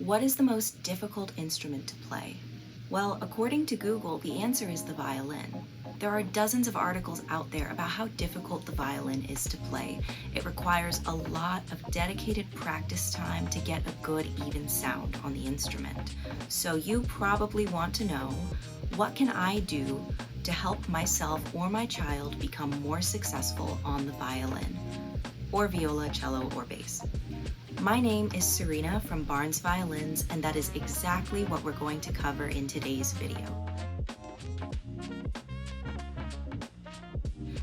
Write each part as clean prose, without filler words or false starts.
What is the most difficult instrument to play? Well, according to Google, the answer is the violin. There are dozens of articles out there about how difficult the violin is to play. It requires a lot of dedicated practice time to get a good, even sound on the instrument. So you probably want to know, what can I do to help myself or my child become more successful on the violin, or viola, cello, or bass? My name is Serena from Barnesviolins, and that is exactly what we're going to cover in today's video.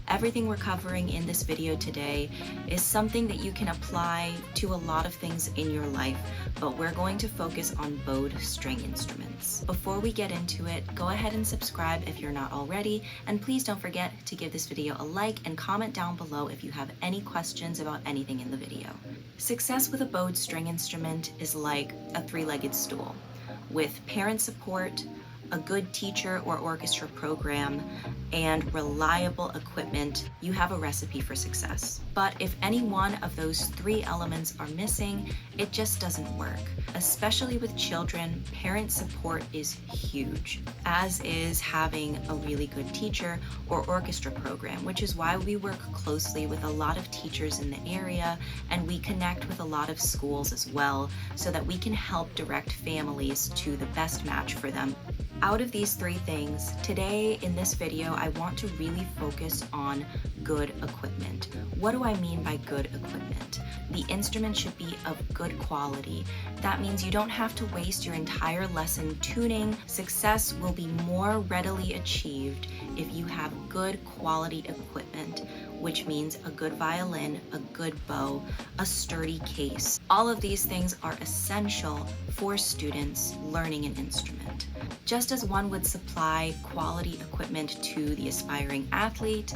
Everything we're covering in this video today is something that you can apply to a lot of things in your life, but we're going to focus on bowed string instruments. Before we get into it, go ahead and subscribe if you're not already, and please don't forget to give this video a like and comment down below if you have any questions about anything in the video. Success with a bowed string instrument is like a three-legged stool. With parent support, a good teacher or orchestra program, and reliable equipment, you have a recipe for success. But if any one of those three elements are missing, it just doesn't work. Especially with children, parent support is huge, as is having a really good teacher or orchestra program, which is why we work closely with a lot of teachers in the area, and we connect with a lot of schools as well, so that we can help direct families to the best match for them. Out of these three things, today in this video, I want to really focus on good equipment. What do I mean by good equipment? The instrument should be of good quality. That means you don't have to waste your entire lesson tuning. Success will be more readily achieved if you have good quality equipment, which means a good violin, a good bow, a sturdy case. All of these things are essential for students learning an instrument. Just as one would supply quality equipment to the aspiring athlete,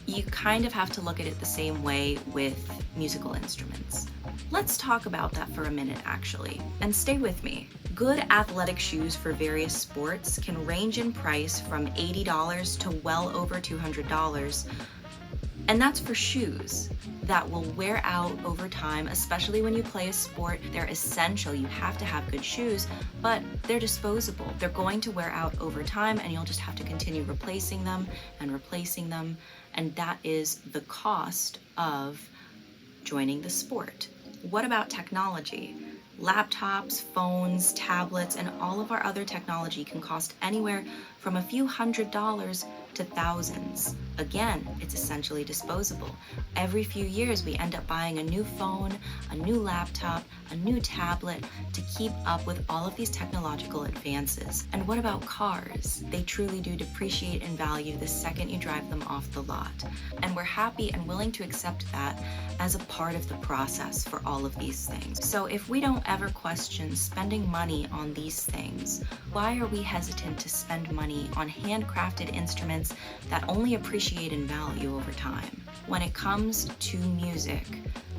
you kind of have to look at it the same way with musical instruments. Let's talk about that for a minute, actually, and stay with me. Good athletic shoes for various sports can range in price from $80 to well over $200. And that's for shoes that will wear out over time, especially when you play a sport. They're essential. You have to have good shoes, but they're disposable. They're going to wear out over time, and you'll just have to continue replacing them, and that is the cost of joining the sport. What about technology? Laptops, phones, tablets, and all of our other technology can cost anywhere from a few $100s to thousands. Again, it's essentially disposable. Every few years, we end up buying a new phone, a new laptop, a new tablet to keep up with all of these technological advances. And what about cars? They truly do depreciate in value the second you drive them off the lot. And we're happy and willing to accept that as a part of the process for all of these things. So if we don't ever question spending money on these things, why are we hesitant to spend money on handcrafted instruments that only appreciate in value over time? When it comes to music,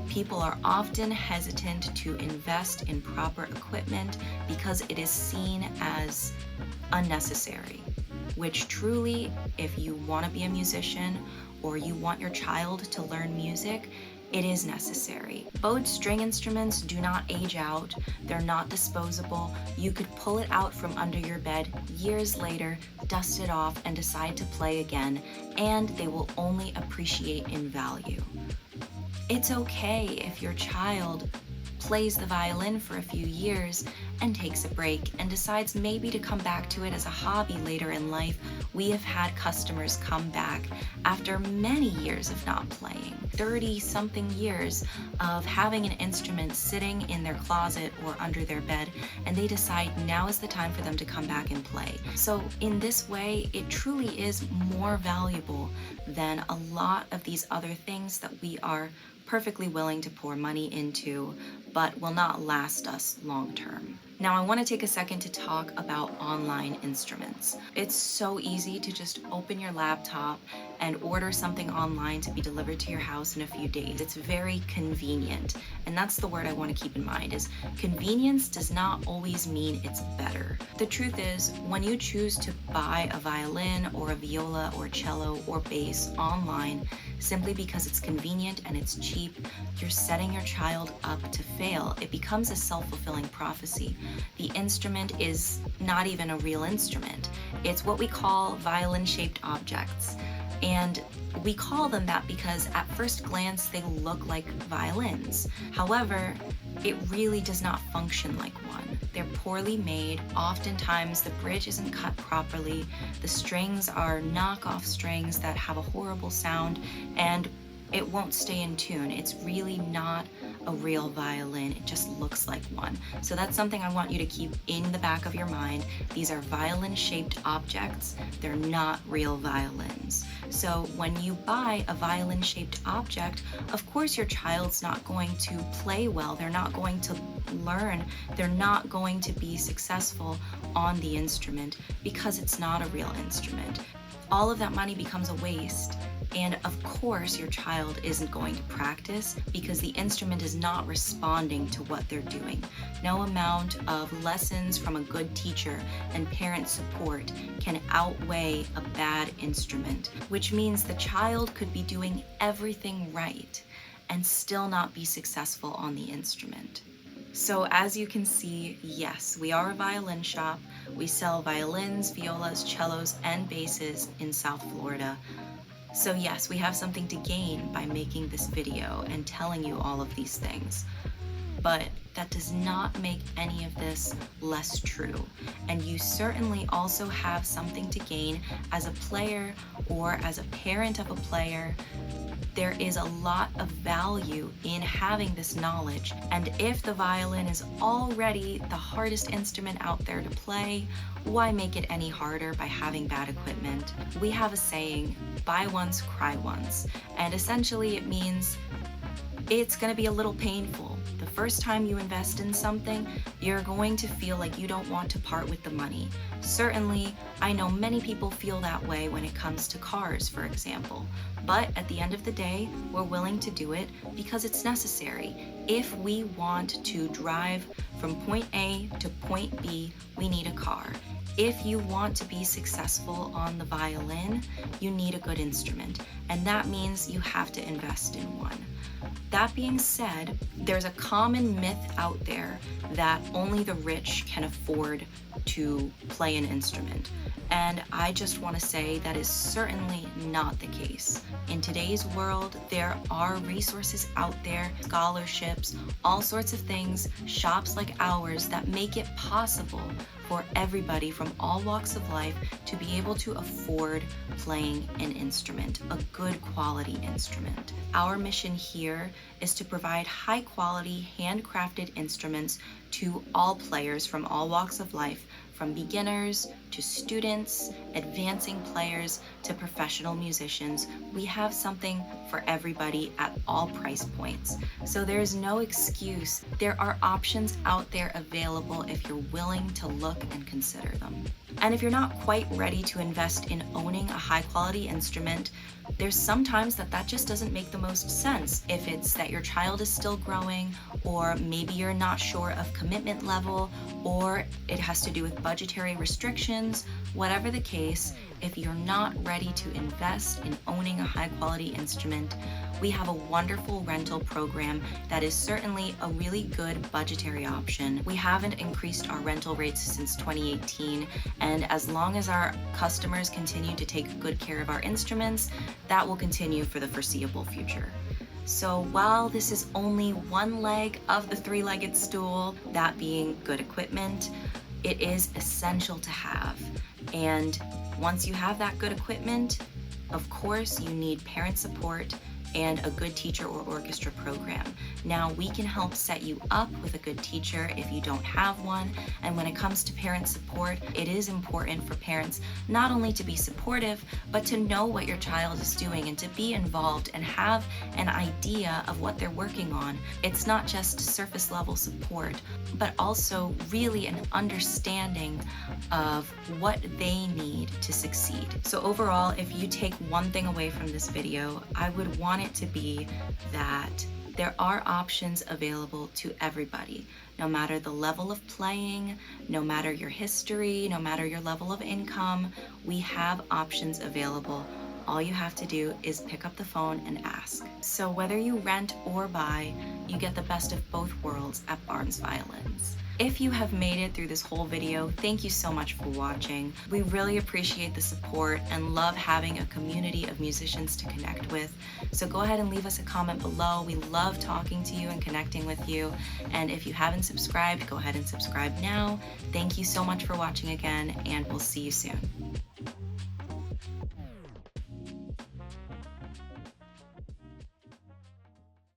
people are often hesitant to invest in proper equipment because it is seen as unnecessary, which truly, if you want to be a musician or you want your child to learn music, it is necessary. Bowed string instruments do not age out. They're not disposable. You could pull it out from under your bed years later, dust it off, and decide to play again, and they will only appreciate in value. It's okay if your child plays the violin for a few years and takes a break and decides maybe to come back to it as a hobby later in life. We have had customers come back after many years of not playing, 30-something years of having an instrument sitting in their closet or under their bed, and they decide now is the time for them to come back and play. So in this way, it truly is more valuable than a lot of these other things that we are perfectly willing to pour money into, but will not last us long term. Now, I want to take a second to talk about online instruments. It's so easy to just open your laptop and order something online to be delivered to your house in a few days. It's very convenient. And that's the word I want to keep in mind is convenience does not always mean it's better. The truth is, when you choose to buy a violin or a viola or cello or bass online simply because it's convenient and it's cheap, you're setting your child up to fail. It becomes a self-fulfilling prophecy. The instrument is not even a real instrument. It's what we call violin-shaped objects. And we call them that because at first glance they look like violins. However, it really does not function like one. They're poorly made. Oftentimes the bridge isn't cut properly. The strings are knockoff strings that have a horrible sound, and it won't stay in tune. It's really not a real violin. It just looks like one. So that's something I want you to keep in the back of your mind. These are violin-shaped objects. They're not real violins. So when you buy a violin-shaped object, of course your child's not going to play well. They're not going to learn. They're not going to be successful on the instrument because it's not a real instrument. All of that money becomes a waste. And of course, your child isn't going to practice because the instrument is not responding to what they're doing. No amount of lessons from a good teacher and parent support can outweigh a bad instrument, which means the child could be doing everything right and still not be successful on the instrument. So as you can see, yes, we are a violin shop. We sell violins, violas, cellos, and basses in South Florida. So yes, we have something to gain by making this video and telling you all of these things. But that does not make any of this less true. And you certainly also have something to gain as a player or as a parent of a player. There is a lot of value in having this knowledge. And if the violin is already the hardest instrument out there to play, why make it any harder by having bad equipment? We have a saying, buy once, cry once. And essentially it means it's gonna be a little painful. The first time you invest in something, you're going to feel like you don't want to part with the money. Certainly, I know many people feel that way when it comes to cars, for example. But at the end of the day, we're willing to do it because it's necessary. If we want to drive from point A to point B, we need a car. If you want to be successful on the violin, you need a good instrument, and that means you have to invest in one. That being said, there's a common myth out there that only the rich can afford to play an instrument. And I just want to say that is certainly not the case. In today's world, there are resources out there, scholarships, all sorts of things, shops like ours that make it possible for everybody from all walks of life to be able to afford playing an instrument, a good quality instrument. Our mission here is to provide high quality, handcrafted instruments to all players from all walks of life, from beginners to students, advancing players to professional musicians. We have something for everybody at all price points. So there's no excuse. There are options out there available if you're willing to look and consider them. And if you're not quite ready to invest in owning a high quality instrument, there's sometimes that just doesn't make the most sense. If it's that your child is still growing, or maybe you're not sure of commitment level, or it has to do with budgetary restrictions, whatever the case, if you're not ready to invest in owning a high quality instrument, we have a wonderful rental program that is certainly a really good budgetary option. We haven't increased our rental rates since 2018, and as long as our customers continue to take good care of our instruments, that will continue for the foreseeable future. So while this is only one leg of the three-legged stool, that being good equipment, it is essential to have. And once you have that good equipment, of course, you need parent support, and a good teacher or orchestra program. Now, we can help set you up with a good teacher if you don't have one. And when it comes to parent support, it is important for parents not only to be supportive, but to know what your child is doing and to be involved and have an idea of what they're working on. It's not just surface level support, but also really an understanding of what they need to succeed. So overall, if you take one thing away from this video, I would want it to be that there are options available to everybody, no matter the level of playing, no matter your history, no matter your level of income. We have options available. All you have to do is pick up the phone and ask. So whether you rent or buy, you get the best of both worlds at Barnesviolins. If you have made it through this whole video, thank you so much for watching. We really appreciate the support and love having a community of musicians to connect with. So go ahead and leave us a comment below. We love talking to you and connecting with you. And if you haven't subscribed, go ahead and subscribe now. Thank you so much for watching again, and we'll see you soon.